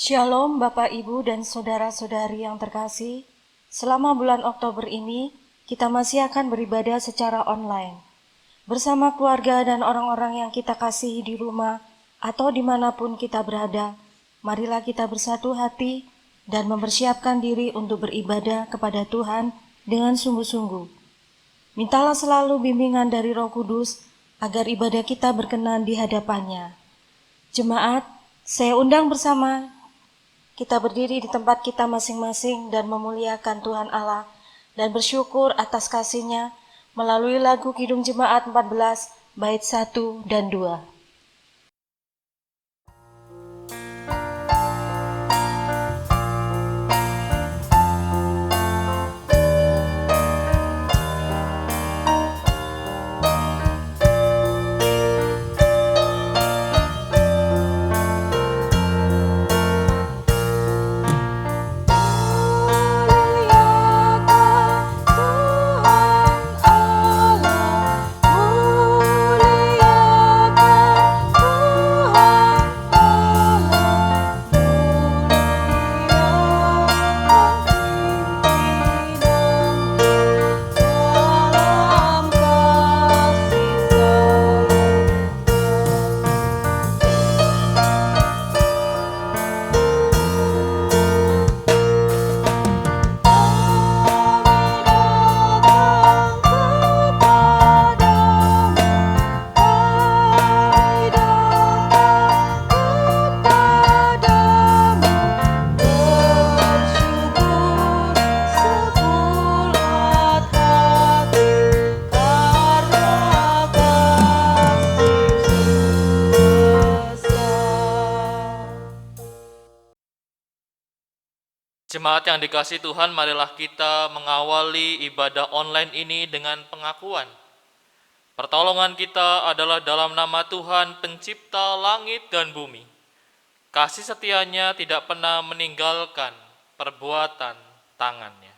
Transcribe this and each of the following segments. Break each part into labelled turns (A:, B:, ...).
A: Shalom Bapak Ibu dan Saudara-saudari yang terkasih. Selama bulan Oktober ini, kita masih akan beribadah secara online. Bersama keluarga dan orang-orang yang kita kasihi di rumah atau dimanapun kita berada, marilah kita bersatu hati dan mempersiapkan diri untuk beribadah kepada Tuhan dengan sungguh-sungguh. Mintalah selalu bimbingan dari Roh Kudus agar ibadah kita berkenan di hadapannya. Jemaat, saya undang bersama kita berdiri di tempat kita masing-masing dan memuliakan Tuhan Allah dan bersyukur atas kasih-Nya melalui lagu Kidung Jemaat 14 bait 1 dan 2.
B: Jemaat yang dikasihi Tuhan, marilah kita mengawali ibadah online ini dengan pengakuan. Pertolongan kita adalah dalam nama Tuhan, pencipta langit dan bumi. Kasih setianya tidak pernah meninggalkan perbuatan tangannya.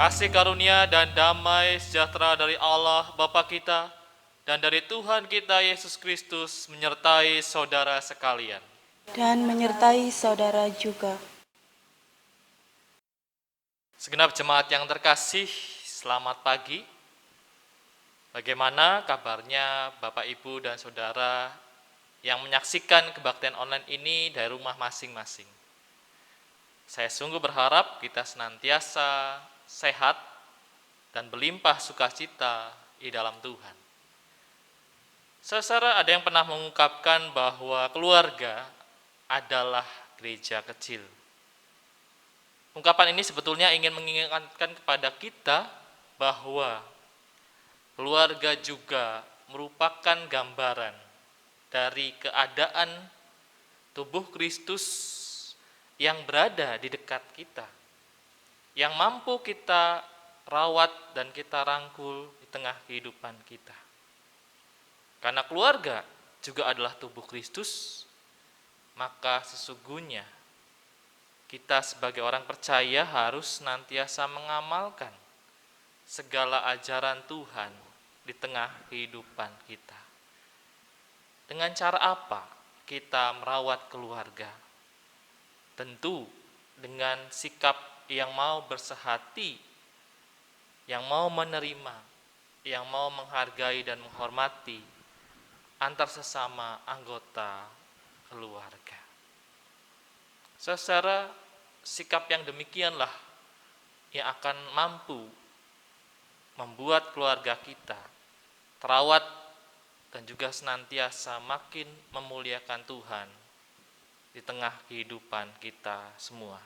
B: Kasih karunia dan damai sejahtera dari Allah Bapa kita dan dari Tuhan kita Yesus Kristus menyertai saudara sekalian.
C: Dan menyertai saudara juga.
B: Segenap jemaat yang terkasih, selamat pagi. Bagaimana kabarnya Bapak, Ibu, dan Saudara yang menyaksikan kebaktian online ini dari rumah masing-masing? Saya sungguh berharap kita senantiasa sehat dan berlimpah sukacita di dalam Tuhan. Saudara, ada yang pernah mengungkapkan bahwa keluarga adalah gereja kecil. Ungkapan ini sebetulnya ingin mengingatkan kepada kita bahwa keluarga juga merupakan gambaran dari keadaan tubuh Kristus yang berada di dekat kita, yang mampu kita rawat dan kita rangkul di tengah kehidupan kita. Karena keluarga juga adalah tubuh Kristus, maka sesungguhnya kita sebagai orang percaya harus senantiasa mengamalkan segala ajaran Tuhan di tengah kehidupan kita. Dengan cara apa kita merawat keluarga? Tentu dengan sikap yang mau bersehati, yang mau menerima, yang mau menghargai dan menghormati antar sesama anggota keluarga. Secara sikap yang demikianlah yang akan mampu membuat keluarga kita terawat dan juga senantiasa makin memuliakan Tuhan di tengah kehidupan kita semua.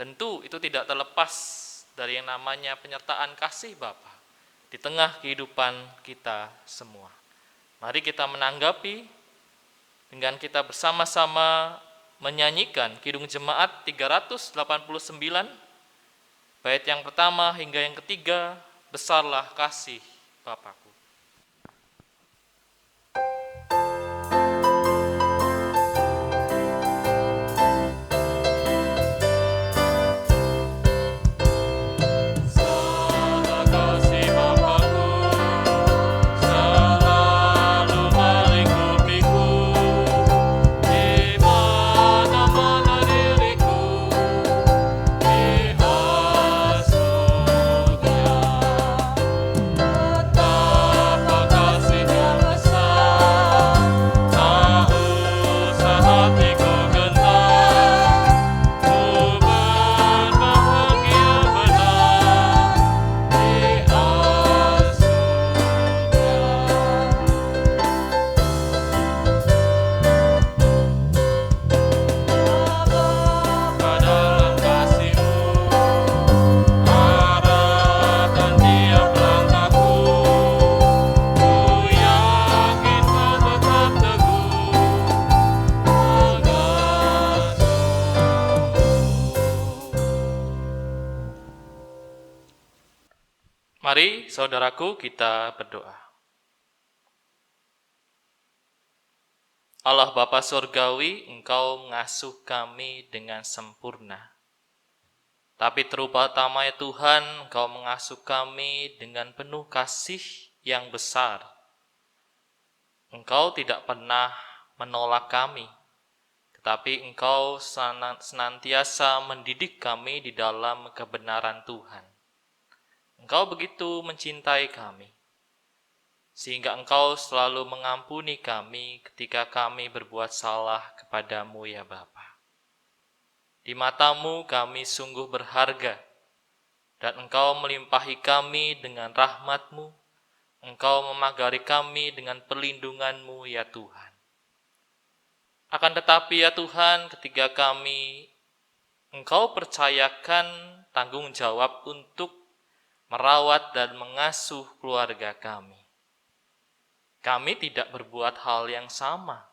B: Tentu itu tidak terlepas dari yang namanya penyertaan kasih Bapa di tengah kehidupan kita semua. Mari kita menanggapi dengan kita bersama-sama menyanyikan Kidung Jemaat 389 Bait yang pertama hingga yang ketiga, besarlah kasih Bapakku. Besarlah kasih Bapakku, selalu melingkupiku, di mana-mana diriku dihasutnya. Betapa kasih-Nya besar, tak usah hatiku gentar, ku berbahagia benar Bapa dalam kasih-Mu, arahkan tiap langkahku, ku yakin Kau tetap teguh mengasuhku. Mari saudaraku kita berdoa. Allah Bapa Surgawi, Engkau mengasuh kami dengan sempurna. Tapi terutama ya Tuhan, Engkau mengasuh kami dengan penuh kasih yang besar. Engkau tidak pernah menolak kami, tetapi Engkau senantiasa mendidik kami di dalam kebenaran Tuhan. Engkau begitu mencintai kami, sehingga Engkau selalu mengampuni kami ketika kami berbuat salah kepadamu ya Bapa. Di mata-Mu kami sungguh berharga, dan Engkau melimpahi kami dengan rahmat-Mu, Engkau memagari kami dengan perlindungan-Mu ya Tuhan. Akan tetapi ya Tuhan, ketika kami Engkau percayakan tanggung jawab untuk merawat dan mengasuh keluarga kami, kami tidak berbuat hal yang sama.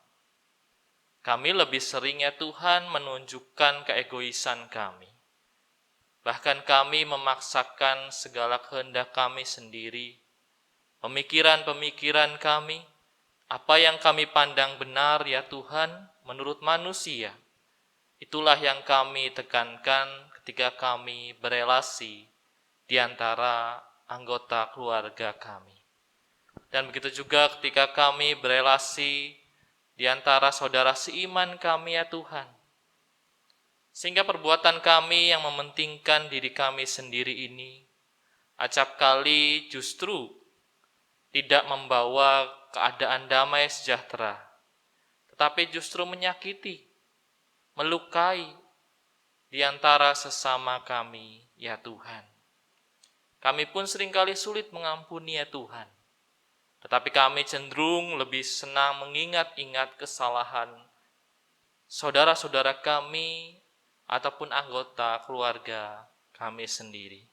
B: Kami lebih sering ya Tuhan menunjukkan keegoisan kami. Bahkan kami memaksakan segala kehendak kami sendiri, pemikiran-pemikiran kami, apa yang kami pandang benar ya Tuhan menurut manusia. Itulah yang kami tekankan ketika kami berelasi di antara anggota keluarga kami. Dan begitu juga ketika kami berelasi di antara saudara seiman kami ya Tuhan. Sehingga perbuatan kami yang mementingkan diri kami sendiri ini acap kali justru tidak membawa keadaan damai sejahtera, tetapi justru menyakiti, melukai di antara sesama kami ya Tuhan. Kami pun seringkali sulit mengampuni ya Tuhan. Tetapi kami cenderung lebih senang mengingat-ingat kesalahan saudara-saudara kami ataupun anggota keluarga kami sendiri.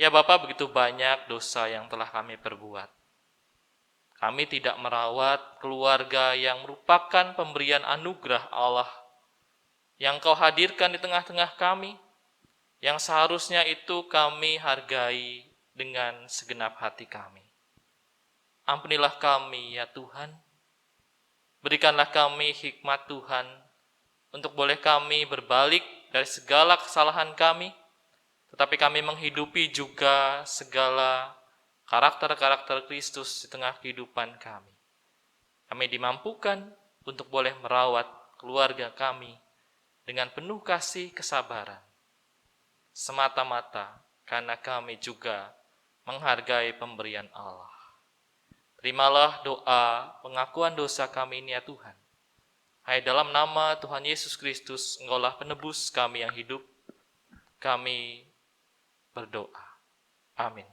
B: Ya Bapa, begitu banyak dosa yang telah kami perbuat. Kami tidak merawat keluarga yang merupakan pemberian anugerah Allah yang Kau hadirkan di tengah-tengah kami, yang seharusnya itu kami hargai dengan segenap hati kami. Ampunilah kami ya Tuhan, berikanlah kami hikmat Tuhan untuk boleh kami berbalik dari segala kesalahan kami, tetapi kami menghidupi juga segala karakter-karakter Kristus di tengah kehidupan kami. Kami dimampukan untuk boleh merawat keluarga kami dengan penuh kasih kesabaran, semata-mata karena kami juga menghargai pemberian Allah. Terimalah doa pengakuan dosa kami ini ya Tuhan. Hai dalam nama Tuhan Yesus Kristus, Engkaulah penebus kami yang hidup. Kami berdoa. Amin.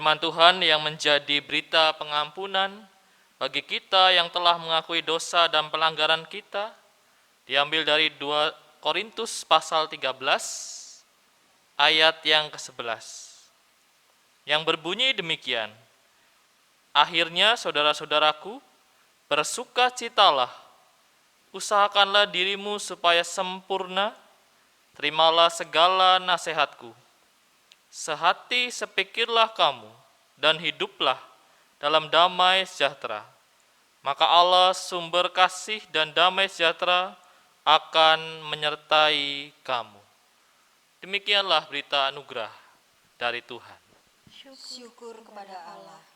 B: Firman Tuhan yang menjadi berita pengampunan bagi kita yang telah mengakui dosa dan pelanggaran kita diambil dari 2 Korintus pasal 13 ayat yang ke-11 yang berbunyi demikian. Akhirnya saudara-saudaraku, bersukacitalah, usahakanlah dirimu supaya sempurna, terimalah segala nasihatku. Sehati sepikirlah kamu dan hiduplah dalam damai sejahtera. Maka Allah sumber kasih dan damai sejahtera akan menyertai kamu. Demikianlah berita anugerah dari Tuhan.
C: Syukur kepada Allah.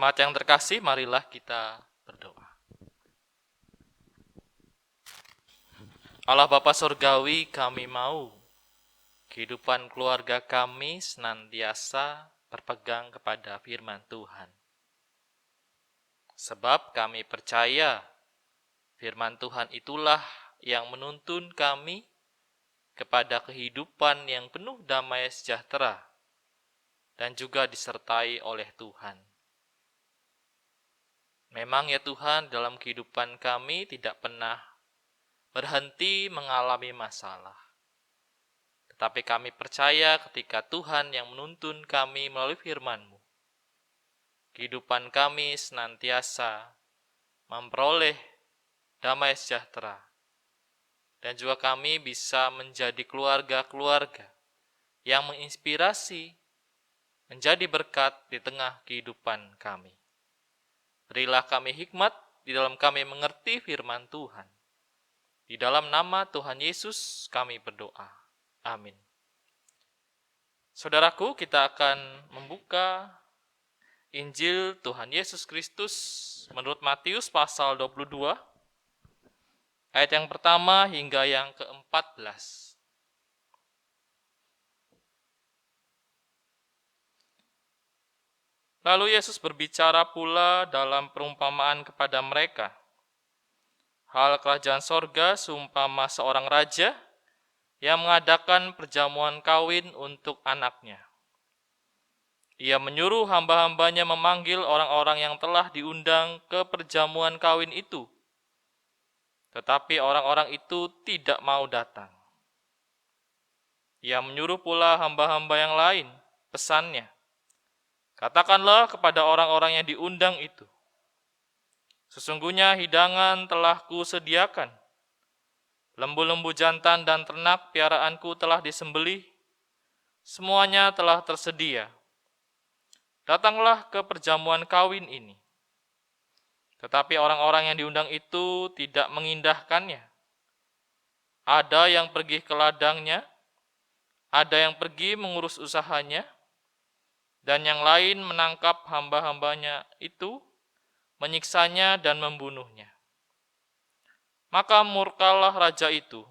B: Jemaat yang terkasih, marilah kita berdoa. Allah Bapa Surgawi, kami mau kehidupan keluarga kami senantiasa berpegang kepada firman Tuhan. Sebab kami percaya firman Tuhan itulah yang menuntun kami kepada kehidupan yang penuh damai sejahtera dan juga disertai oleh Tuhan. Memang ya Tuhan, dalam kehidupan kami tidak pernah berhenti mengalami masalah. Tetapi kami percaya ketika Tuhan yang menuntun kami melalui firman-Mu, kehidupan kami senantiasa memperoleh damai sejahtera. Dan juga kami bisa menjadi keluarga-keluarga yang menginspirasi, menjadi berkat di tengah kehidupan kami. Berilah kami hikmat di dalam kami mengerti firman Tuhan. Di dalam nama Tuhan Yesus kami berdoa. Amin. Saudaraku, kita akan membuka Injil Tuhan Yesus Kristus menurut Matius pasal 22, ayat yang pertama hingga yang ke-14. Lalu Yesus berbicara pula dalam perumpamaan kepada mereka. Hal kerajaan sorga seumpama seorang raja yang mengadakan perjamuan kawin untuk anaknya. Ia menyuruh hamba-hambanya memanggil orang-orang yang telah diundang ke perjamuan kawin itu. Tetapi orang-orang itu tidak mau datang. Ia menyuruh pula hamba-hamba yang lain, pesannya, katakanlah kepada orang-orang yang diundang itu, sesungguhnya hidangan telah kusediakan. Lembu-lembu jantan dan ternak piaraanku telah disembelih, semuanya telah tersedia. Datanglah ke perjamuan kawin ini. Tetapi orang-orang yang diundang itu tidak mengindahkannya. Ada yang pergi ke ladangnya, ada yang pergi mengurus usahanya, dan yang lain menangkap hamba-hambanya itu, menyiksanya dan membunuhnya. Maka murkalah raja itu,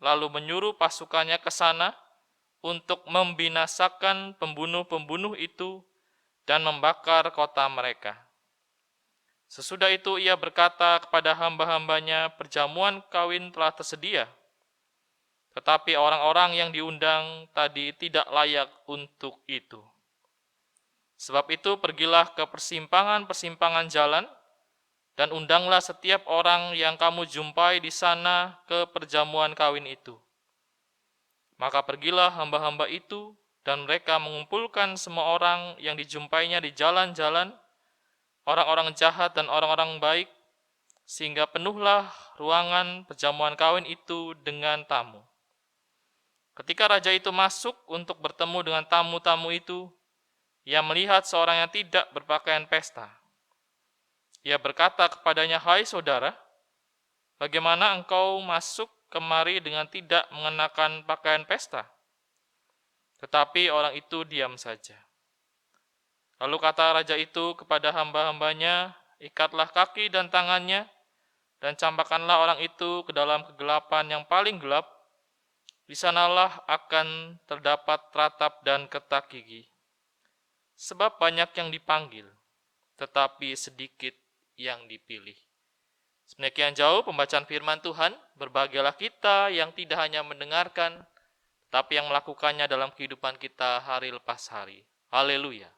B: lalu menyuruh pasukannya ke sana untuk membinasakan pembunuh-pembunuh itu dan membakar kota mereka. Sesudah itu ia berkata kepada hamba-hambanya, perjamuan kawin telah tersedia, tetapi orang-orang yang diundang tadi tidak layak untuk itu. Sebab itu pergilah ke persimpangan-persimpangan jalan, dan undanglah setiap orang yang kamu jumpai di sana ke perjamuan kawin itu. Maka pergilah hamba-hamba itu, dan mereka mengumpulkan semua orang yang dijumpainya di jalan-jalan, orang-orang jahat dan orang-orang baik, sehingga penuhlah ruangan perjamuan kawin itu dengan tamu. Ketika raja itu masuk untuk bertemu dengan tamu-tamu itu, ia melihat seorang yang tidak berpakaian pesta. Ia berkata kepadanya, hai saudara, bagaimana engkau masuk kemari dengan tidak mengenakan pakaian pesta? Tetapi orang itu diam saja. Lalu kata raja itu kepada hamba-hambanya, ikatlah kaki dan tangannya, dan campakkanlah orang itu ke dalam kegelapan yang paling gelap. Di sanalah akan terdapat ratap dan ketak gigi. Sebab banyak yang dipanggil, tetapi sedikit yang dipilih. Sedemikian jauh pembacaan firman Tuhan, berbahagialah kita yang tidak hanya mendengarkan, tapi yang melakukannya dalam kehidupan kita hari lepas hari. Haleluya.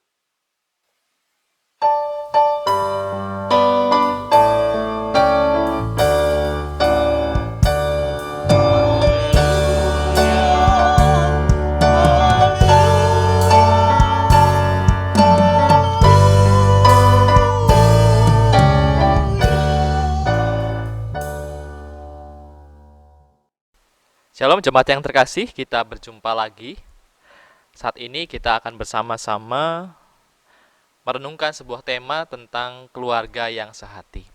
B: Shalom jemaat yang terkasih, kita berjumpa lagi. Saat ini kita akan bersama-sama merenungkan sebuah tema tentang keluarga yang sehati.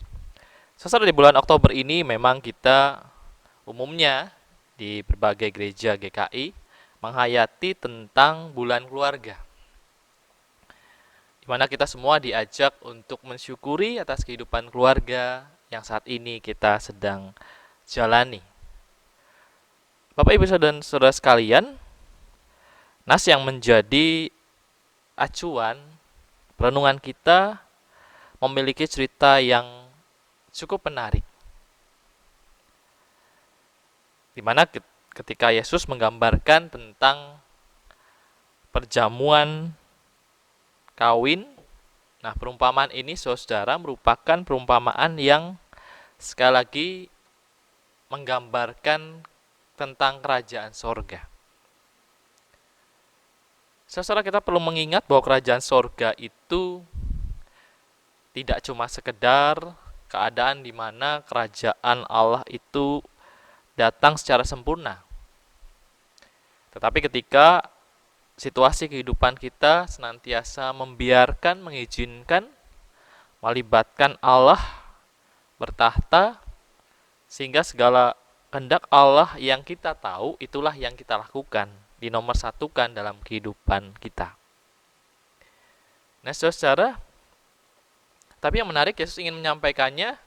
B: Saudara, di bulan Oktober ini memang kita umumnya di berbagai gereja GKI menghayati tentang bulan keluarga, di mana kita semua diajak untuk mensyukuri atas kehidupan keluarga yang saat ini kita sedang jalani. Bapak, Ibu, dan saudara sekalian, nas yang menjadi acuan renungan kita memiliki cerita yang cukup menarik, di mana ketika Yesus menggambarkan tentang perjamuan kawin, nah perumpamaan ini saudara merupakan perumpamaan yang sekali lagi menggambarkan tentang kerajaan sorga. Saudara, kita perlu mengingat bahwa kerajaan sorga itu tidak cuma sekedar keadaan di mana kerajaan Allah itu datang secara sempurna. Tetapi ketika situasi kehidupan kita senantiasa membiarkan, mengizinkan, melibatkan Allah bertahta, sehingga segala kehendak Allah yang kita tahu, itulah yang kita lakukan, dinomorsatukan dalam kehidupan kita. Nah, saudara, tapi yang menarik, Yesus ingin menyampaikannya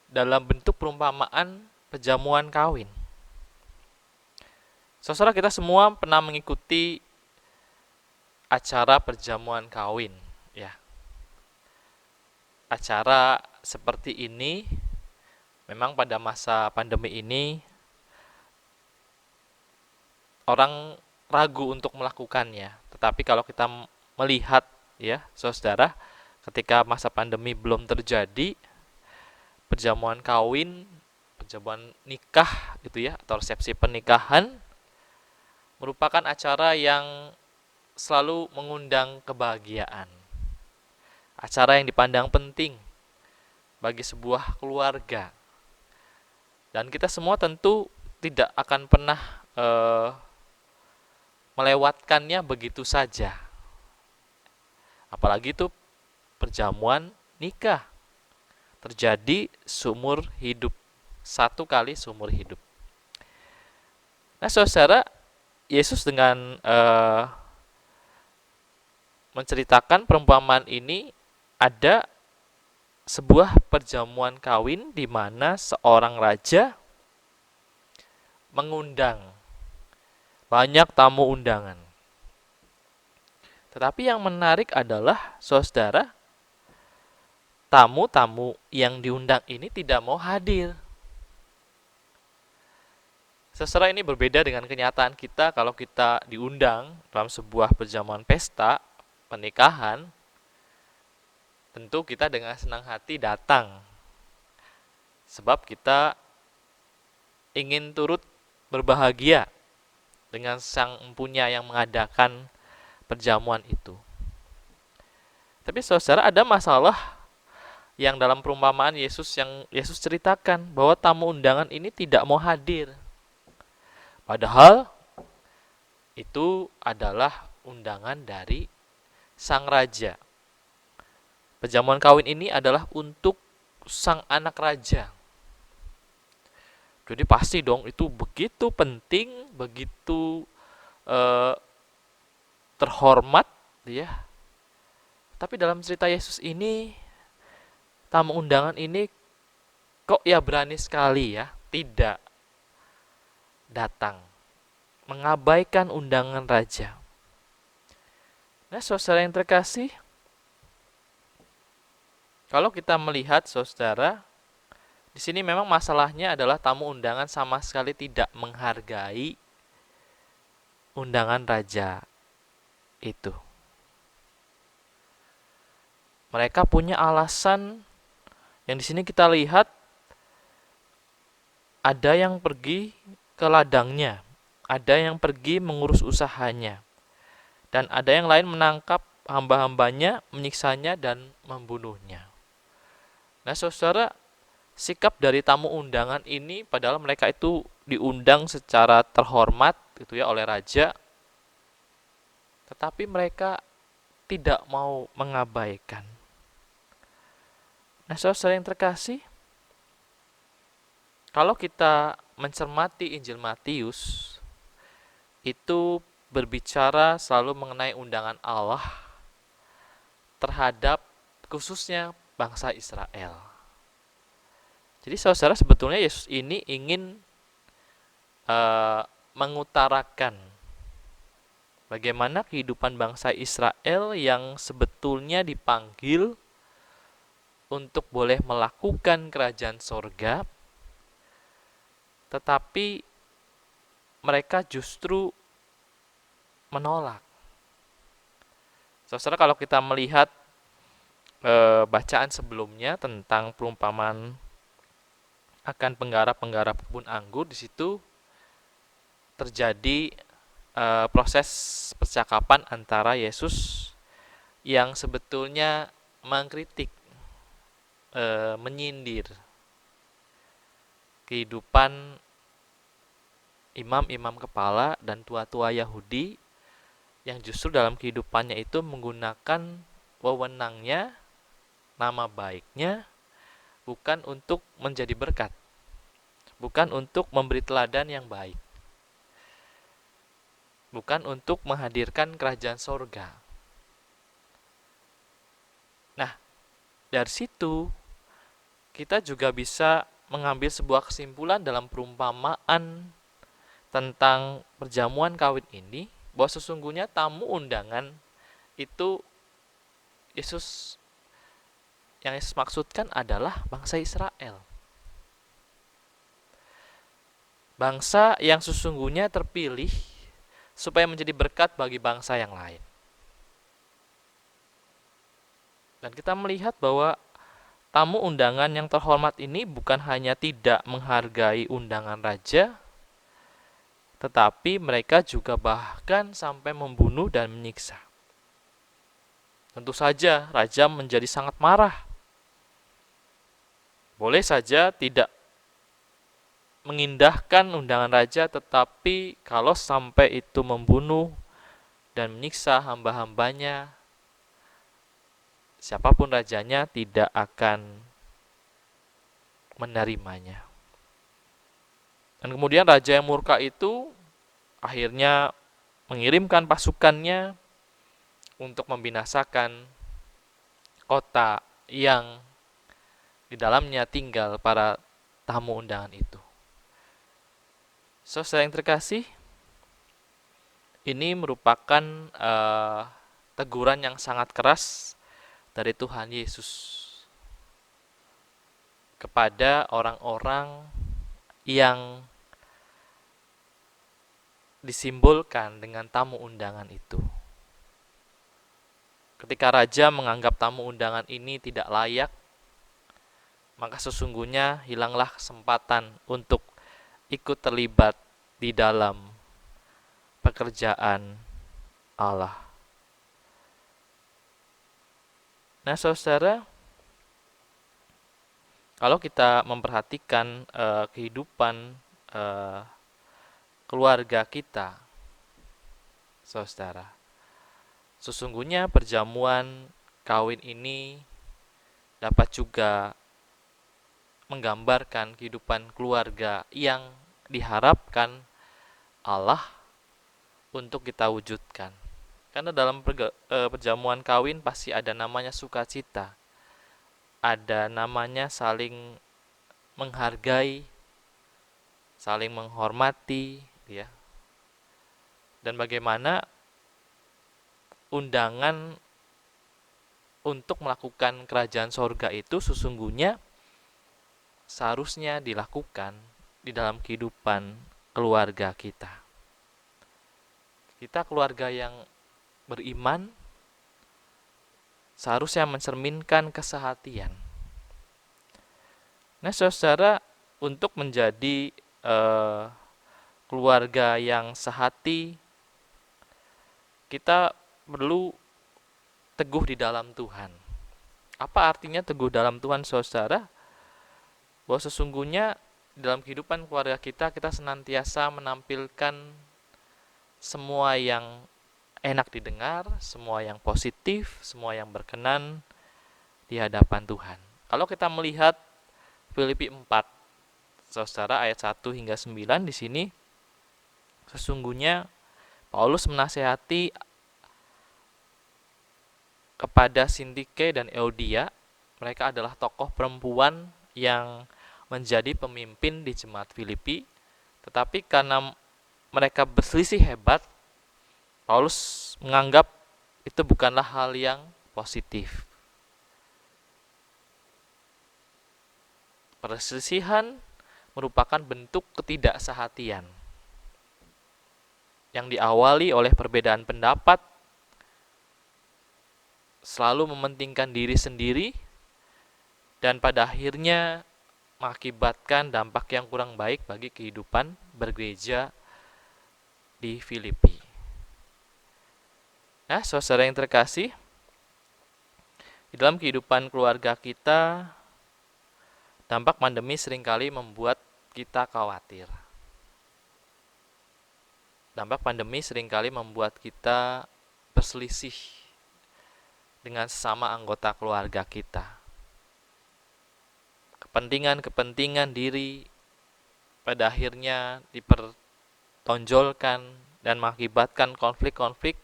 B: dalam bentuk perumpamaan perjamuan kawin. Saudara, kita semua pernah mengikuti acara perjamuan kawin, ya. Acara seperti ini memang pada masa pandemi ini orang ragu untuk melakukannya. Tetapi kalau kita melihat ya, saudara, ketika masa pandemi belum terjadi, perjamuan kawin, perjamuan nikah gitu ya, atau resepsi pernikahan merupakan acara yang selalu mengundang kebahagiaan. Acara yang dipandang penting bagi sebuah keluarga. Dan kita semua tentu tidak akan pernah melewatkannya begitu saja. Apalagi itu perjamuan nikah. Terjadi seumur hidup. Satu kali seumur hidup. Nah, saudara, Yesus dengan menceritakan perumpamaan ini, ada sebuah perjamuan kawin di mana seorang raja mengundang banyak tamu undangan. Tetapi yang menarik adalah, saudara, tamu-tamu yang diundang ini tidak mau hadir. Saudara, ini berbeda dengan kenyataan kita kalau kita diundang dalam sebuah perjamuan pesta, pernikahan, tentu kita dengan senang hati datang. Sebab kita ingin turut berbahagia dengan sang empunya yang mengadakan perjamuan itu. Tapi saudara, ada masalah yang dalam perumpamaan yang Yesus ceritakan, bahwa tamu undangan ini tidak mau hadir. Padahal itu adalah undangan dari sang raja. Perjamuan kawin ini adalah untuk sang anak raja. Jadi pasti dong itu begitu penting, begitu terhormat ya. Tapi dalam cerita Yesus ini, tamu undangan ini kok ya berani sekali ya tidak datang, mengabaikan undangan raja. Nah, saudara yang terkasih, kalau kita melihat, saudara, di sini memang masalahnya adalah tamu undangan sama sekali tidak menghargai undangan raja itu. Mereka punya alasan yang di sini kita lihat, ada yang pergi ke ladangnya, ada yang pergi mengurus usahanya, dan ada yang lain menangkap hamba-hambanya, menyiksanya, dan membunuhnya. Nah, saudara, sikap dari tamu undangan ini, padahal mereka itu diundang secara terhormat gitu ya oleh raja, tetapi mereka tidak mau mengabaikan. Nah, saudara yang terkasih, kalau kita mencermati Injil Matius, itu berbicara selalu mengenai undangan Allah terhadap khususnya bangsa Israel. Jadi saudara, sebetulnya Yesus ini ingin mengutarakan bagaimana kehidupan bangsa Israel yang sebetulnya dipanggil untuk boleh melakukan kerajaan sorga, tetapi mereka justru menolak. Saudara, kalau kita melihat bacaan sebelumnya tentang perumpamaan akan penggarap-penggarap kebun anggur, di situ terjadi proses percakapan antara Yesus yang sebetulnya mengkritik, menyindir kehidupan imam-imam kepala dan tua-tua Yahudi yang justru dalam kehidupannya itu menggunakan wewenangnya, nama baiknya, bukan untuk menjadi berkat, bukan untuk memberi teladan yang baik, bukan untuk menghadirkan kerajaan sorga. Nah, dari situ kita juga bisa mengambil sebuah kesimpulan dalam perumpamaan tentang perjamuan kawin ini, bahwa sesungguhnya tamu undangan itu yang Yesus maksudkan adalah bangsa Israel. Bangsa yang sesungguhnya terpilih supaya menjadi berkat bagi bangsa yang lain. Dan kita melihat bahwa tamu undangan yang terhormat ini bukan hanya tidak menghargai undangan raja, tetapi mereka juga bahkan sampai membunuh dan menyiksa. Tentu saja raja menjadi sangat marah. Boleh saja tidak mengindahkan undangan raja, tetapi kalau sampai itu membunuh dan menyiksa hamba-hambanya, siapapun rajanya tidak akan menerimanya. Dan kemudian raja yang murka itu akhirnya mengirimkan pasukannya untuk membinasakan kota yang di dalamnya tinggal para tamu undangan itu. Saudara yang terkasih, ini merupakan teguran yang sangat keras dari Tuhan Yesus kepada orang-orang yang disimbolkan dengan tamu undangan itu. Ketika raja menganggap tamu undangan ini tidak layak, maka sesungguhnya hilanglah kesempatan untuk ikut terlibat di dalam pekerjaan Allah. Nah, saudara, kalau kita memperhatikan kehidupan keluarga kita, saudara, sesungguhnya perjamuan kawin ini dapat juga menggambarkan kehidupan keluarga yang diharapkan Allah untuk kita wujudkan. Karena dalam perjamuan kawin pasti ada namanya sukacita, ada namanya saling menghargai, saling menghormati, ya. Dan bagaimana undangan untuk melakukan kerajaan sorga itu sesungguhnya seharusnya dilakukan di dalam kehidupan keluarga kita. Kita keluarga yang beriman seharusnya mencerminkan kesehatian. Nah, saudara, untuk menjadi keluarga yang sehati, kita perlu teguh di dalam Tuhan. Apa artinya teguh dalam Tuhan, saudara? Bahwa sesungguhnya dalam kehidupan keluarga kita senantiasa menampilkan semua yang enak didengar, semua yang positif, semua yang berkenan di hadapan Tuhan. Kalau kita melihat Filipi 4, saudara, ayat 1 hingga 9 di sini, sesungguhnya Paulus menasihati kepada Sintike dan Euodia. Mereka adalah tokoh perempuan yang menjadi pemimpin di jemaat Filipi, tetapi karena mereka berselisih hebat, Paulus menganggap itu bukanlah hal yang positif. Perselisihan merupakan bentuk ketidaksehatian yang diawali oleh perbedaan pendapat, selalu mementingkan diri sendiri, dan pada akhirnya mengakibatkan dampak yang kurang baik bagi kehidupan bergereja di Filipi. Nah, saudara yang terkasih, di dalam kehidupan keluarga kita, dampak pandemi seringkali membuat kita khawatir. Dampak pandemi seringkali membuat kita berselisih dengan sesama anggota keluarga kita. Kepentingan diri pada akhirnya dipertonjolkan dan mengakibatkan konflik-konflik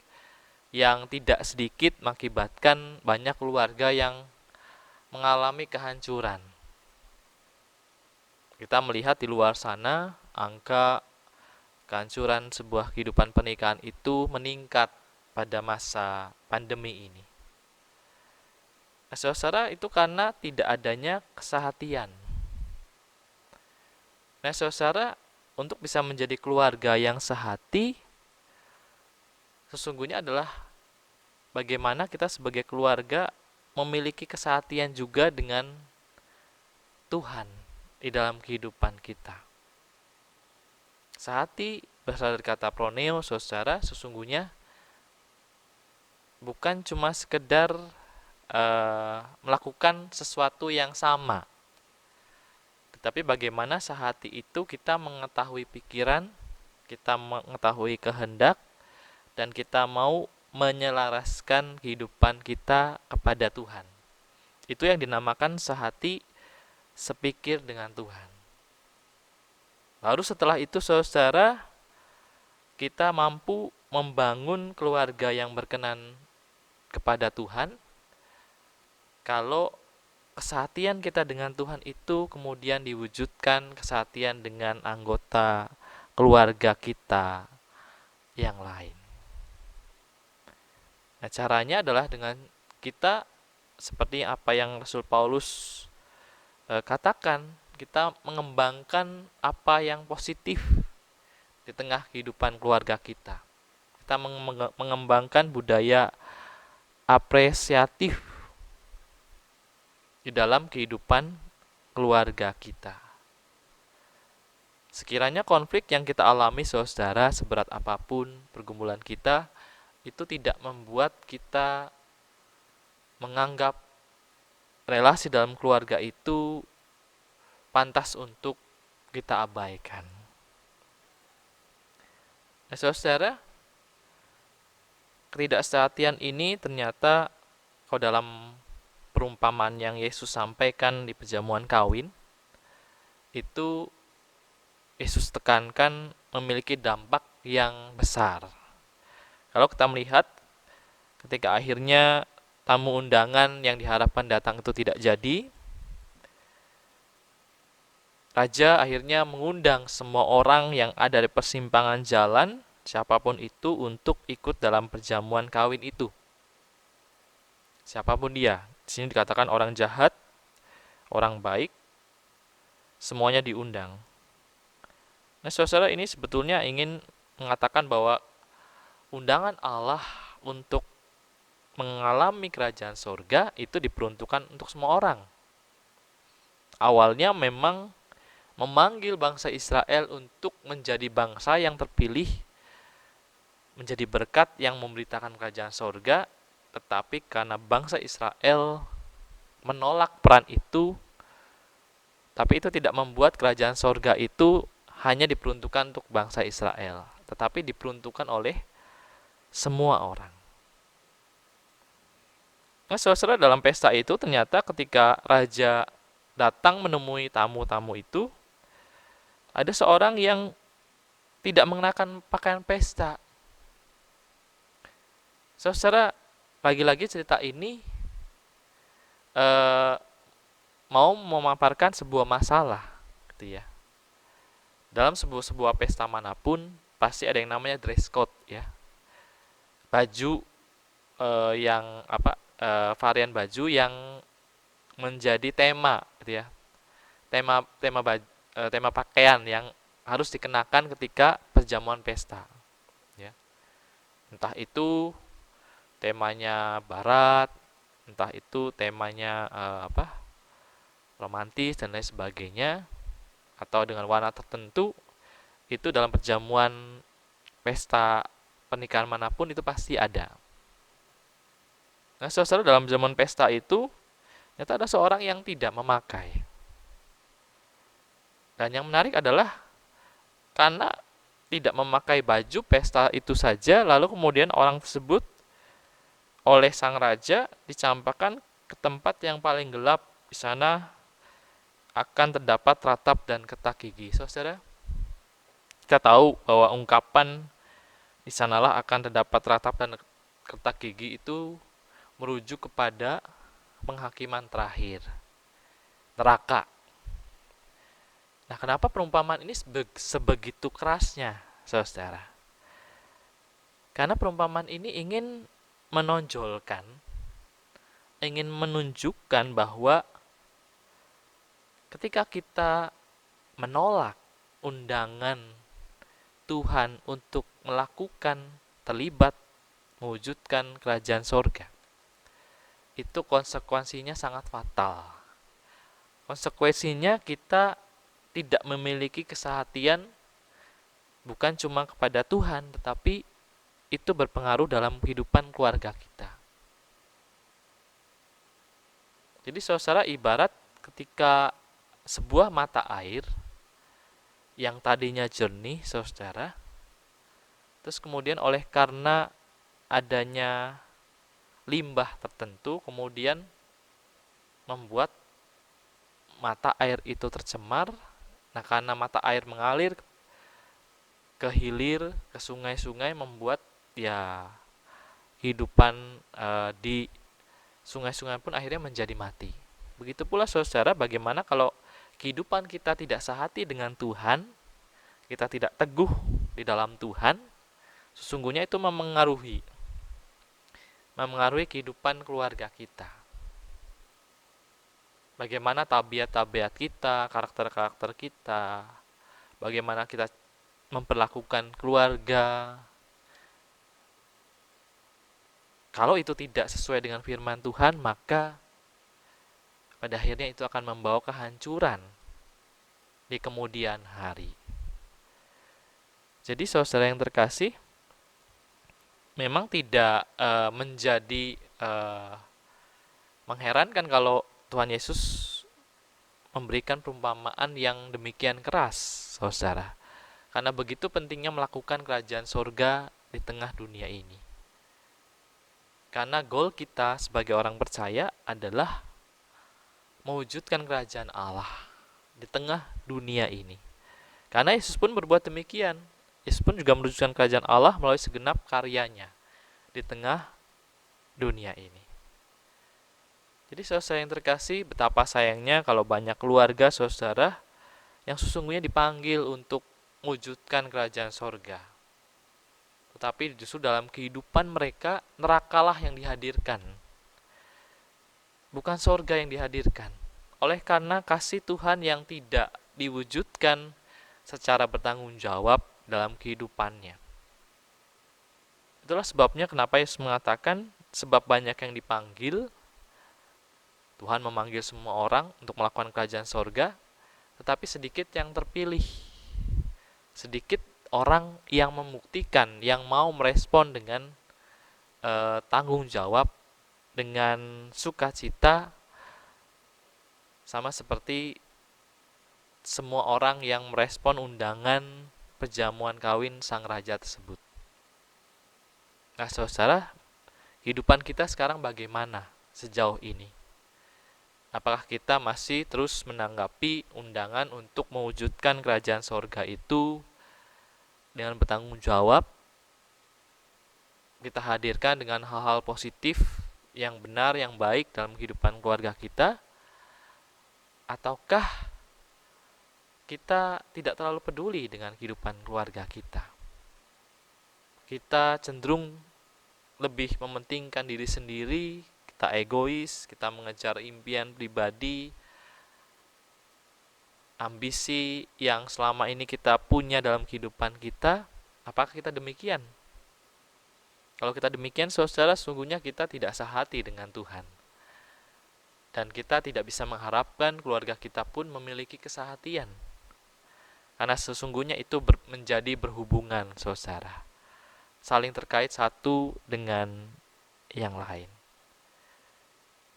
B: yang tidak sedikit mengakibatkan banyak keluarga yang mengalami kehancuran. Kita melihat di luar sana angka kehancuran sebuah kehidupan pernikahan itu meningkat pada masa pandemi ini. Nah, saudara, itu karena tidak adanya kesehatian. Nah, saudara, untuk bisa menjadi keluarga yang sehati, sesungguhnya adalah bagaimana kita sebagai keluarga memiliki kesehatian juga dengan Tuhan di dalam kehidupan kita. Sehati berasal dari kata proneo, saudara, sesungguhnya bukan cuma sekedar melakukan sesuatu yang sama, tetapi bagaimana sehati itu kita mengetahui pikiran, kita mengetahui kehendak, dan kita mau menyelaraskan kehidupan kita kepada Tuhan. Itu yang dinamakan sehati sepikir dengan Tuhan. Lalu setelah itu saudara, kita mampu membangun keluarga yang berkenan kepada Tuhan kalau kesehatian kita dengan Tuhan itu kemudian diwujudkan kesehatian dengan anggota keluarga kita yang lain. Nah, caranya adalah dengan kita seperti apa yang Rasul Paulus katakan, kita mengembangkan apa yang positif di tengah kehidupan keluarga kita. Kita mengembangkan budaya apresiatif di dalam kehidupan keluarga kita. Sekiranya konflik yang kita alami saudara seberat apapun pergumulan kita, itu tidak membuat kita menganggap relasi dalam keluarga itu pantas untuk kita abaikan. Nah, saudara, ketidaksehatian ini ternyata kalau dalam perumpamaan yang Yesus sampaikan di perjamuan kawin, itu Yesus tekankan memiliki dampak yang besar. Kalau kita melihat ketika akhirnya tamu undangan yang diharapkan datang itu tidak jadi, Raja akhirnya mengundang semua orang yang ada di persimpangan jalan, siapapun itu, untuk ikut dalam perjamuan kawin itu. Siapapun dia. Di sini dikatakan orang jahat, orang baik, semuanya diundang. Nah, saudara, ini sebetulnya ingin mengatakan bahwa undangan Allah untuk mengalami kerajaan sorga itu diperuntukkan untuk semua orang. Awalnya memang memanggil bangsa Israel untuk menjadi bangsa yang terpilih, menjadi berkat yang memberitakan kerajaan sorga, tetapi karena bangsa Israel menolak peran itu, tapi itu tidak membuat kerajaan sorga itu hanya diperuntukkan untuk bangsa Israel, tetapi diperuntukkan oleh semua orang. Nah, saudara, dalam pesta itu ternyata ketika raja datang menemui tamu-tamu itu, ada seorang yang tidak mengenakan pakaian pesta. Saudara, lagi-lagi cerita ini mau memaparkan sebuah masalah, gitu ya. Dalam sebuah pesta manapun pasti ada yang namanya dress code, ya. Baju yang varian baju yang menjadi tema, gitu ya. Tema pakaian yang harus dikenakan ketika perjamuan pesta, ya. Entah itu temanya barat, entah itu temanya romantis dan lain sebagainya, atau dengan warna tertentu, itu dalam perjamuan pesta pernikahan manapun itu pasti ada. Nah, saudara, dalam zaman pesta itu ternyata ada seorang yang tidak memakai. Dan yang menarik adalah karena tidak memakai baju pesta itu saja, lalu kemudian orang tersebut oleh sang raja dicampakkan ke tempat yang paling gelap. Di sana akan terdapat ratap dan ketak gigi. Saudara, kita tahu bahwa ungkapan di sanalah akan terdapat ratap dan ketak gigi itu merujuk kepada penghakiman terakhir, neraka. Nah, kenapa perumpamaan ini sebegitu kerasnya, saudara? Karena perumpamaan ini ingin menonjolkan, ingin menunjukkan bahwa ketika kita menolak undangan Tuhan untuk melakukan terlibat mewujudkan kerajaan sorga, itu konsekuensinya sangat fatal. Konsekuensinya kita tidak memiliki kesehatian bukan cuma kepada Tuhan, tetapi itu berpengaruh dalam kehidupan keluarga kita. Jadi saudara, ibarat ketika sebuah mata air yang tadinya jernih, saudara, terus kemudian oleh karena adanya limbah tertentu, kemudian membuat mata air itu tercemar. Nah, karena mata air mengalir ke hilir, ke sungai-sungai, membuat ya kehidupan di sungai-sungai pun akhirnya menjadi mati. Begitu pula saudara, bagaimana kalau kehidupan kita tidak sehati dengan Tuhan, kita tidak teguh di dalam Tuhan, sesungguhnya itu memengaruhi kehidupan keluarga kita. Bagaimana tabiat-tabiat kita, karakter-karakter kita, bagaimana kita memperlakukan keluarga. Kalau itu tidak sesuai dengan firman Tuhan, maka pada akhirnya itu akan membawa kehancuran di kemudian hari. Jadi saudara yang terkasih, memang tidak menjadi mengherankan kalau Tuhan Yesus memberikan perumpamaan yang demikian keras, saudara. Karena begitu pentingnya melakukan kerajaan sorga di tengah dunia ini. Karena goal kita sebagai orang percaya adalah mewujudkan kerajaan Allah di tengah dunia ini. Karena Yesus pun berbuat demikian. Yesus pun juga mewujudkan kerajaan Allah melalui segenap karyanya di tengah dunia ini. Jadi saudara yang terkasih, betapa sayangnya kalau banyak keluarga saudara yang sesungguhnya dipanggil untuk mewujudkan kerajaan sorga, tetapi justru dalam kehidupan mereka nerakalah yang dihadirkan, bukan sorga yang dihadirkan. Oleh karena kasih Tuhan yang tidak diwujudkan secara bertanggung jawab dalam kehidupannya. Itulah sebabnya kenapa Yesus mengatakan, sebab banyak yang dipanggil, Tuhan memanggil semua orang untuk melakukan kerajaan sorga, tetapi sedikit yang terpilih. Sedikit orang yang membuktikan, yang mau merespon dengan tanggung jawab, dengan sukacita, sama seperti semua orang yang merespon undangan perjamuan kawin sang raja tersebut. Nah saudara, kehidupan kita sekarang bagaimana sejauh ini? Apakah kita masih terus menanggapi undangan untuk mewujudkan kerajaan sorga itu dengan bertanggung jawab? Kita hadirkan dengan hal-hal positif yang benar, yang baik dalam kehidupan keluarga kita? Ataukah kita tidak terlalu peduli dengan kehidupan keluarga kita? Kita cenderung lebih mementingkan diri sendiri, kita egois, kita mengejar impian pribadi, ambisi yang selama ini kita punya dalam kehidupan kita. Apakah kita demikian? Kalau kita demikian, saudara, sungguhnya kita tidak sehati dengan Tuhan. Dan kita tidak bisa mengharapkan keluarga kita pun memiliki kesehatian. Karena sesungguhnya itu menjadi berhubungan, saudara. Saling terkait satu dengan yang lain.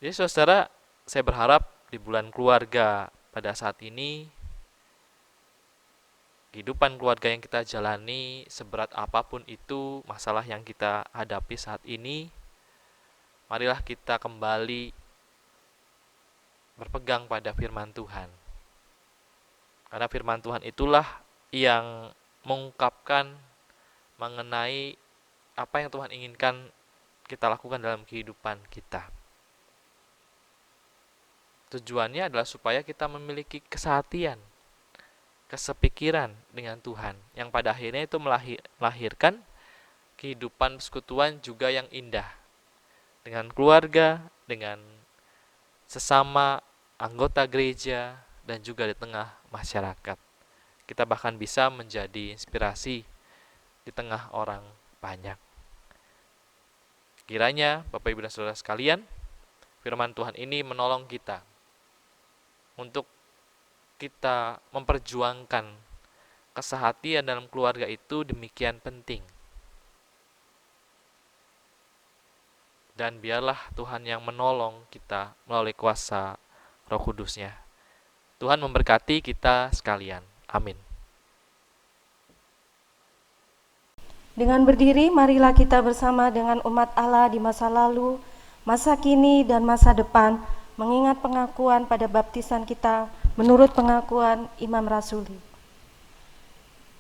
B: Jadi saudara, saya berharap di bulan keluarga pada saat ini, kehidupan keluarga yang kita jalani, seberat apapun itu masalah yang kita hadapi saat ini, marilah kita kembali berpegang pada firman Tuhan. Karena firman Tuhan itulah yang mengungkapkan mengenai apa yang Tuhan inginkan kita lakukan dalam kehidupan kita. Tujuannya adalah supaya kita memiliki kesehatian, kesepikiran dengan Tuhan, yang pada akhirnya itu melahirkan kehidupan persekutuan juga yang indah dengan keluarga, dengan sesama anggota gereja, dan juga di tengah masyarakat. Kita bahkan bisa menjadi inspirasi di tengah orang banyak. Kiranya Bapak Ibu dan Saudara sekalian, firman Tuhan ini menolong kita untuk kita memperjuangkan kesehatian dalam keluarga itu demikian penting. Dan biarlah Tuhan yang menolong kita melalui kuasa Roh Kudus-Nya. Tuhan memberkati kita sekalian. Amin.
A: Dengan berdiri, marilah kita bersama dengan umat Allah di masa lalu, masa kini, dan masa depan, mengingat pengakuan pada baptisan kita menurut pengakuan Imam Rasuli.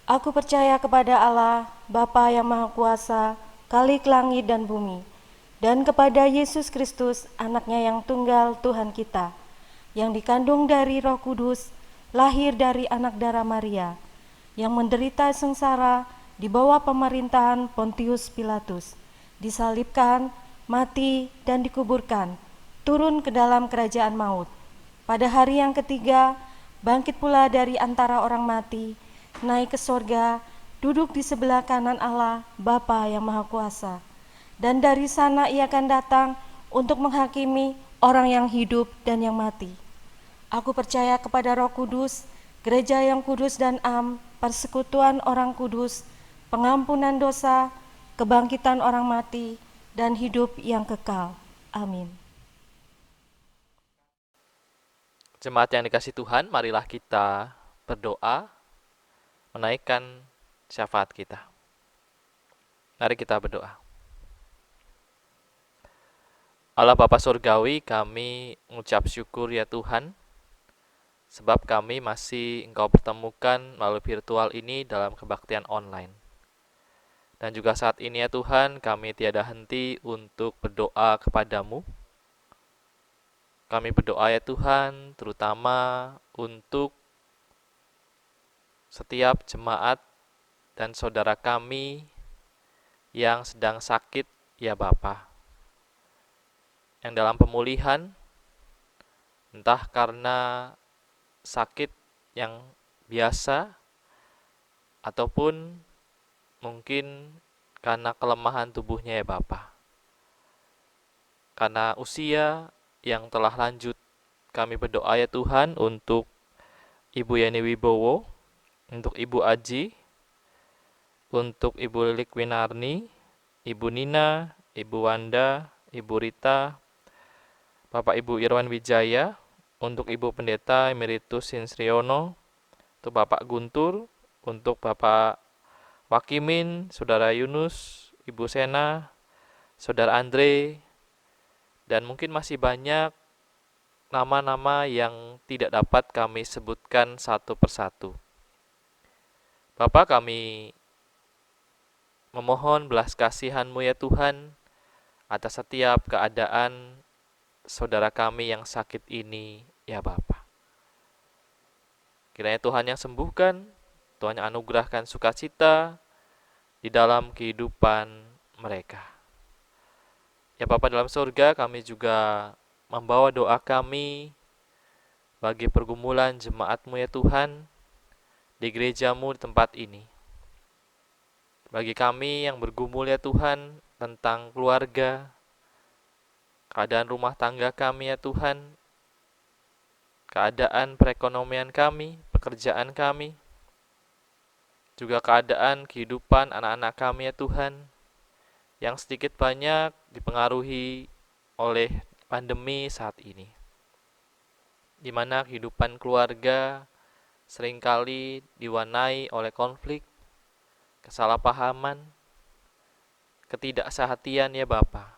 A: Aku percaya kepada Allah, Bapa yang Maha Kuasa, Khalik langit dan bumi, dan kepada Yesus Kristus, anaknya yang tunggal Tuhan kita, yang dikandung dari Roh Kudus, lahir dari anak darah Maria, yang menderita sengsara di bawah pemerintahan Pontius Pilatus, disalibkan, mati, dan dikuburkan, turun ke dalam kerajaan maut. Pada hari yang ketiga, bangkit pula dari antara orang mati, naik ke sorga, duduk di sebelah kanan Allah, Bapa yang Maha Kuasa. Dan dari sana ia akan datang untuk menghakimi orang yang hidup dan yang mati. Aku percaya kepada Roh Kudus, gereja yang kudus dan am, persekutuan orang kudus, pengampunan dosa, kebangkitan orang mati, dan hidup yang kekal. Amin.
B: Jemaat yang dikasihi Tuhan, marilah kita berdoa, menaikkan syafaat kita. Mari kita berdoa. Allah Bapa Surgawi, kami mengucap syukur ya Tuhan, sebab kami masih Engkau pertemukan melalui virtual ini dalam kebaktian online. Dan juga saat ini ya Tuhan, kami tiada henti untuk berdoa kepadamu. Kami berdoa ya Tuhan, terutama untuk setiap jemaat dan saudara kami yang sedang sakit ya Bapa. Yang dalam pemulihan, entah karena sakit yang biasa, ataupun mungkin karena kelemahan tubuhnya ya Bapa. Karena usia yang telah lanjut, kami berdoa ya Tuhan untuk Ibu Yani Wibowo, untuk Ibu Aji, untuk Ibu Lilik Winarni, Ibu Nina, Ibu Wanda, Ibu Rita, Bapak Ibu Irwan Wijaya, untuk Ibu Pendeta Emeritus Sinsriono, untuk Bapak Guntur, untuk Bapak Wakimin, Saudara Yunus, Ibu Sena, Saudara Andre, dan mungkin masih banyak nama-nama yang tidak dapat kami sebutkan satu persatu. Bapa, kami memohon belas kasihan-Mu ya Tuhan atas setiap keadaan saudara kami yang sakit ini ya Bapa. Kiranya Tuhan yang sembuhkan, Tuhan yang anugerahkan sukacita di dalam kehidupan mereka. Ya Bapa dalam surga, kami juga membawa doa kami bagi pergumulan jemaat-Mu ya Tuhan di gereja-Mu di tempat ini. Bagi kami yang bergumul ya Tuhan tentang keluarga, keadaan rumah tangga kami ya Tuhan, keadaan perekonomian kami, pekerjaan kami, juga keadaan kehidupan anak-anak kami ya Tuhan, yang sedikit banyak dipengaruhi oleh pandemi saat ini, di mana kehidupan keluarga seringkali diwarnai oleh konflik, kesalahpahaman, ketidaksehatian ya Bapa.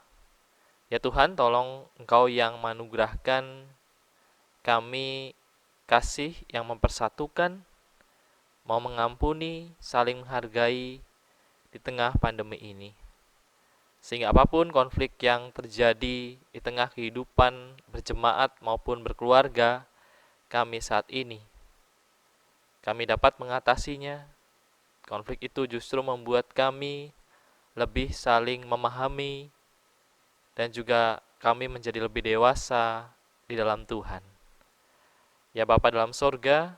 B: Ya Tuhan, tolong Engkau yang menganugerahkan kami kasih yang mempersatukan, mau mengampuni, saling menghargai di tengah pandemi ini. Sehingga apapun konflik yang terjadi di tengah kehidupan berjemaat maupun berkeluarga kami saat ini, kami dapat mengatasinya. Konflik itu justru membuat kami lebih saling memahami dan juga kami menjadi lebih dewasa di dalam Tuhan. Ya Bapa dalam sorga,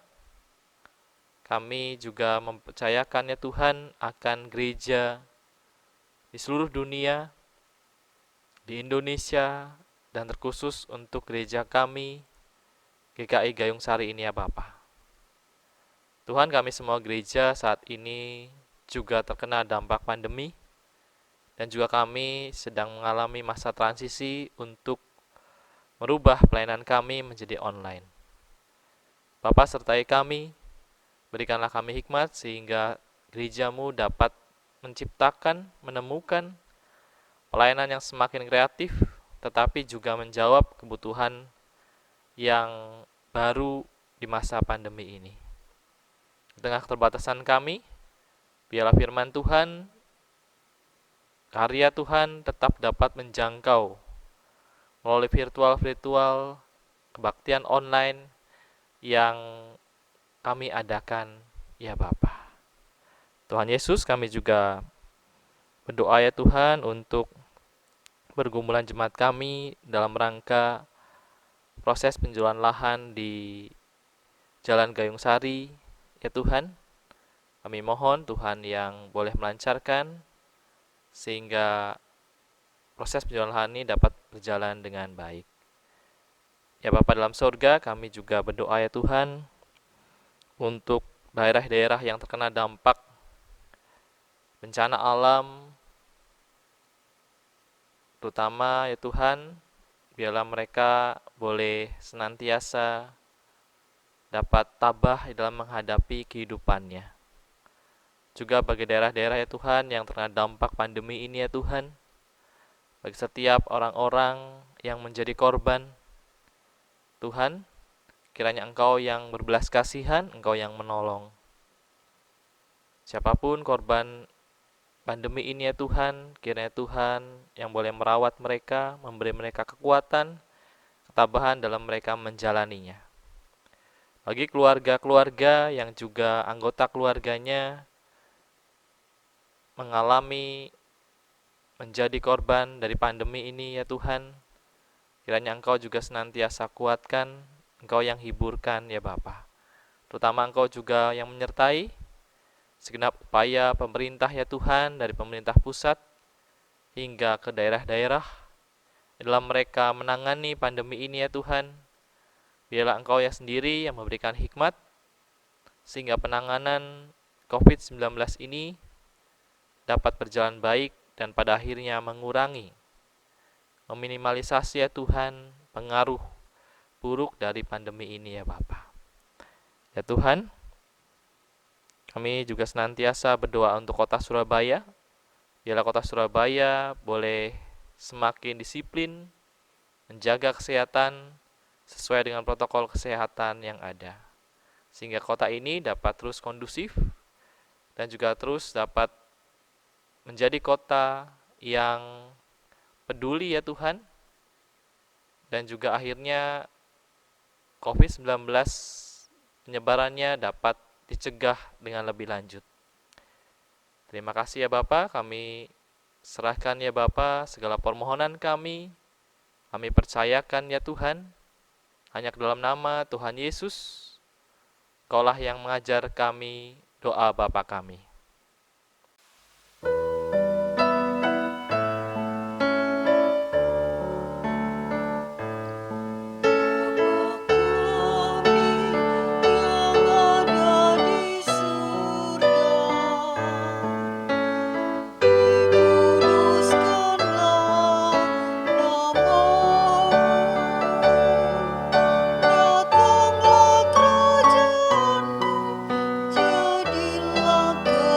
B: kami juga mempercayakan ya Tuhan akan gereja di seluruh dunia di Indonesia, dan terkhusus untuk gereja kami, GKI Gayung Sari ini ya Bapa. Tuhan, kami semua gereja saat ini juga terkena dampak pandemi, dan juga kami sedang mengalami masa transisi untuk merubah pelayanan kami menjadi online. Bapa, sertai kami, berikanlah kami hikmat sehingga gerejamu dapat menciptakan, menemukan pelayanan yang semakin kreatif, tetapi juga menjawab kebutuhan yang baru di masa pandemi ini. Di tengah keterbatasan kami, biarlah firman Tuhan, karya Tuhan tetap dapat menjangkau melalui virtual, kebaktian online yang kami adakan, ya Bapa. Tuhan Yesus, kami juga berdoa ya Tuhan untuk pergumulan jemaat kami dalam rangka proses penjualan lahan di Jalan Gayung Sari. Ya Tuhan, kami mohon Tuhan yang boleh melancarkan sehingga proses penjualan lahan ini dapat berjalan dengan baik. Ya Bapa dalam sorga, kami juga berdoa ya Tuhan untuk daerah-daerah yang terkena dampak bencana alam, terutama ya Tuhan, biarlah mereka boleh senantiasa dapat tabah dalam menghadapi kehidupannya. Juga bagi daerah-daerah ya Tuhan yang terkena dampak pandemi ini ya Tuhan, bagi setiap orang-orang yang menjadi korban, Tuhan, kiranya Engkau yang berbelas kasihan, Engkau yang menolong. Siapapun korban pandemi ini ya Tuhan, kiranya Tuhan yang boleh merawat mereka, memberi mereka kekuatan, ketabahan dalam mereka menjalaninya. Bagi keluarga-keluarga yang juga anggota keluarganya mengalami menjadi korban dari pandemi ini ya Tuhan, kiranya Engkau juga senantiasa kuatkan, Engkau yang hiburkan ya Bapa. Terutama Engkau juga yang menyertai segenap upaya pemerintah ya Tuhan, dari pemerintah pusat hingga ke daerah-daerah dalam mereka menangani pandemi ini ya Tuhan. Biarlah Engkau ya sendiri yang memberikan hikmat sehingga penanganan COVID-19 ini dapat berjalan baik dan pada akhirnya mengurangi, meminimalisasi ya Tuhan pengaruh buruk dari pandemi ini ya Bapa. Ya Tuhan, kami juga senantiasa berdoa untuk kota Surabaya. Biarlah kota Surabaya boleh semakin disiplin, menjaga kesehatan sesuai dengan protokol kesehatan yang ada. Sehingga kota ini dapat terus kondusif dan juga terus dapat menjadi kota yang peduli ya Tuhan. Dan juga akhirnya COVID-19 penyebarannya dapat dicegah dengan lebih lanjut. Terima kasih ya Bapa, kami serahkan ya Bapa segala permohonan kami percayakan ya Tuhan, hanya ke dalam nama Tuhan Yesus, Engkaulah yang mengajar kami doa Bapa kami.
C: Jadilah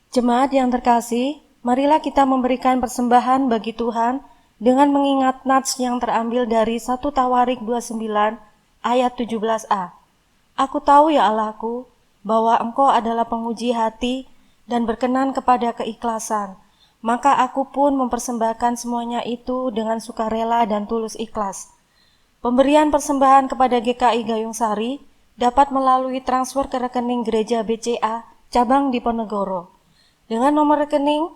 A: Jemaat yang terkasih, marilah kita memberikan persembahan bagi Tuhan dengan mengingat nats yang terambil dari 1 Tawarik 29 ayat 17a. Aku tahu ya Allahku, bahwa Engkau adalah penguji hati dan berkenan kepada keikhlasan. Maka aku pun mempersembahkan semuanya itu dengan sukarela dan tulus ikhlas. Pemberian persembahan kepada GKI Gayung Sari dapat melalui transfer ke rekening Gereja BCA cabang Diponegoro dengan nomor rekening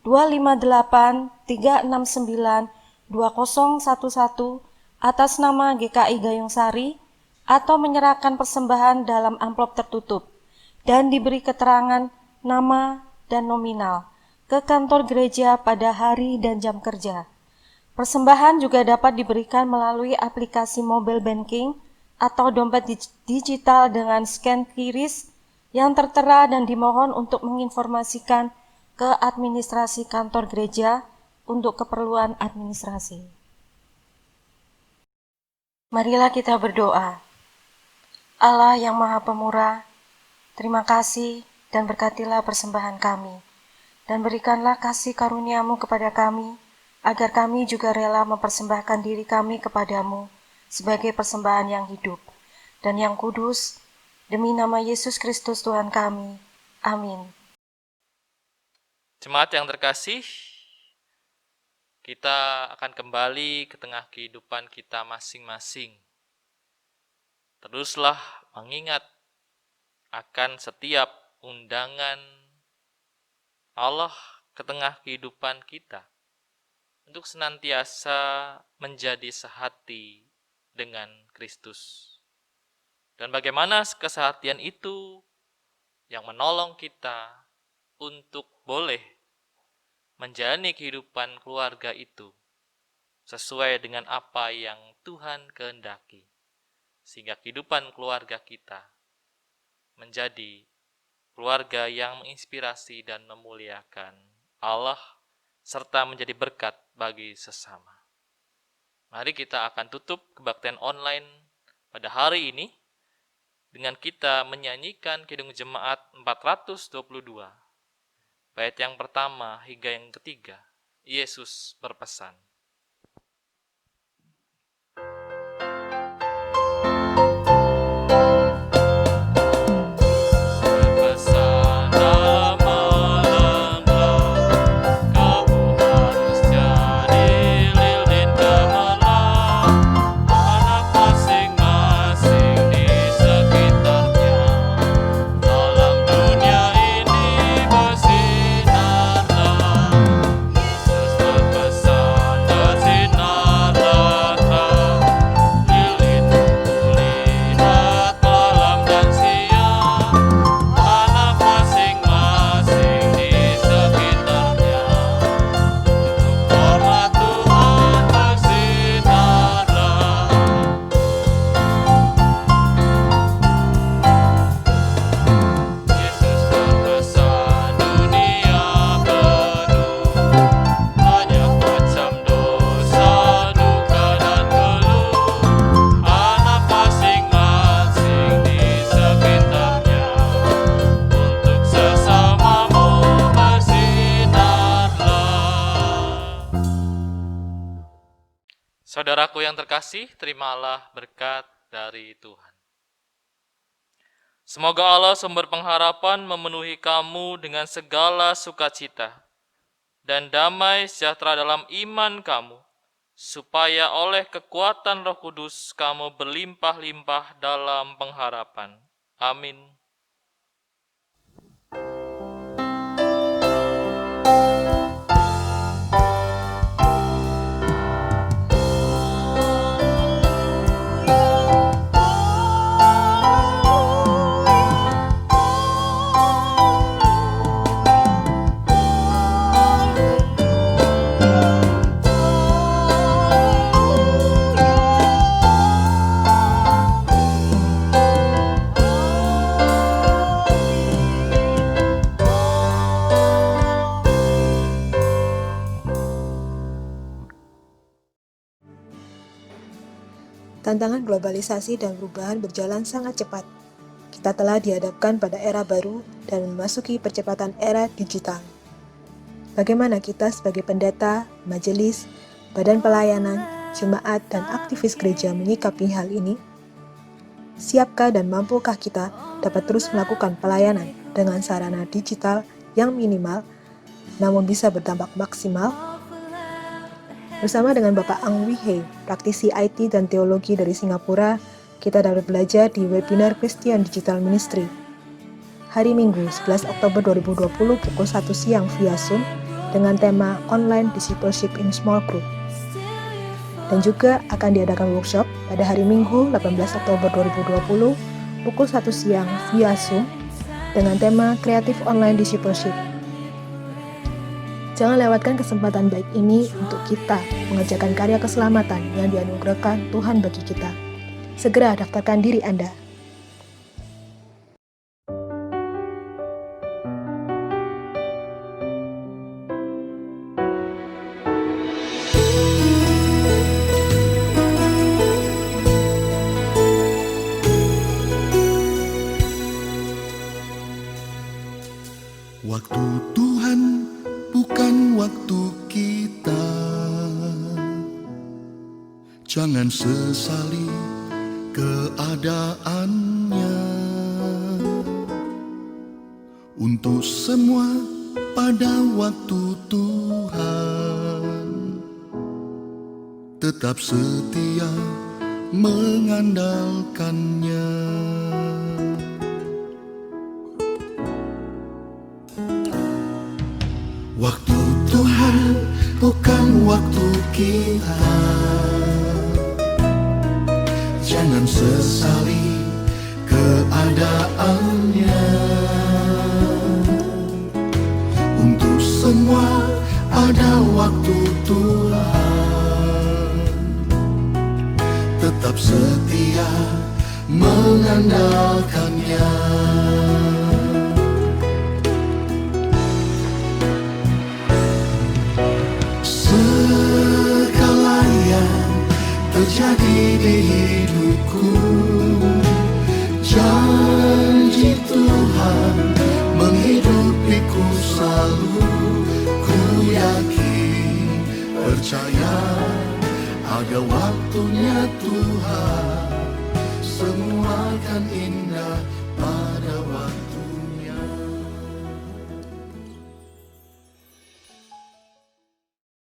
A: 25836920011 atas nama GKI Gayung Sari atau menyerahkan persembahan dalam amplop tertutup dan diberi keterangan nama dan nominal ke kantor gereja pada hari dan jam kerja. Persembahan juga dapat diberikan melalui aplikasi mobile banking atau dompet digital dengan scan QRIS yang tertera dan dimohon untuk menginformasikan ke administrasi kantor gereja untuk keperluan administrasi. Marilah kita berdoa. Allah yang Maha Pemurah, terima kasih dan berkatilah persembahan kami, dan berikanlah kasih karunia-Mu kepada kami, agar kami juga rela mempersembahkan diri kami kepadamu sebagai persembahan yang hidup dan yang kudus, demi nama Yesus Kristus Tuhan kami. Amin.
B: Jemaat yang terkasih, kita akan kembali ke tengah kehidupan kita masing-masing. Teruslah mengingat akan setiap undangan Allah ke tengah kehidupan kita untuk senantiasa menjadi sehati dengan Kristus. Dan bagaimana kesehatian itu yang menolong kita untuk boleh menjalani kehidupan keluarga itu sesuai dengan apa yang Tuhan kehendaki, sehingga kehidupan keluarga kita menjadi keluarga yang menginspirasi dan memuliakan Allah serta menjadi berkat bagi sesama. Mari kita akan tutup kebaktian online pada hari ini dengan kita menyanyikan Kidung Jemaat 422. Bait yang pertama hingga yang ketiga, Yesus berpesan. Saudaraku yang terkasih, terimalah berkat dari Tuhan. Semoga Allah sumber pengharapan memenuhi kamu dengan segala sukacita dan damai sejahtera dalam iman kamu, supaya oleh kekuatan Roh Kudus kamu berlimpah-limpah dalam pengharapan. Amin.
D: Tantangan globalisasi dan perubahan berjalan sangat cepat. kita telah dihadapkan pada era baru dan memasuki percepatan era digital. Bagaimana kita sebagai pendeta, majelis, badan pelayanan, jemaat, dan aktivis gereja menyikapi hal ini? Siapkah dan mampukah kita dapat terus melakukan pelayanan dengan sarana digital yang minimal, namun bisa berdampak maksimal? Bersama dengan Bapak Ang Wee Hei, praktisi IT dan teologi dari Singapura, kita dapat belajar di webinar Christian Digital Ministry. Hari Minggu, 11 Oktober 2020 pukul 1 siang via Zoom dengan tema Online Discipleship in Small Group. Dan juga akan diadakan workshop pada hari Minggu, 18 Oktober 2020 pukul 1 siang via Zoom dengan tema Creative Online Discipleship. Jangan lewatkan kesempatan baik ini untuk kita mengerjakan karya keselamatan yang dianugerahkan Tuhan bagi kita. Segera daftarkan diri Anda.
E: Waktu Tuhan bukan waktu kita. Jangan sesali keadaannya. Untuk semua pada waktu Tuhan, tetap setia mengandalkannya. Waktu Tuhan bukan waktu kita. Jangan sesali keadaannya. Untuk semua ada waktu Tuhan, tetap setia mengandalkannya. Segala yang terjadi di hidupku, janji Tuhan menghidupiku selalu. Ku yakin, percaya, ada waktunya Tuhan, semua akan indah.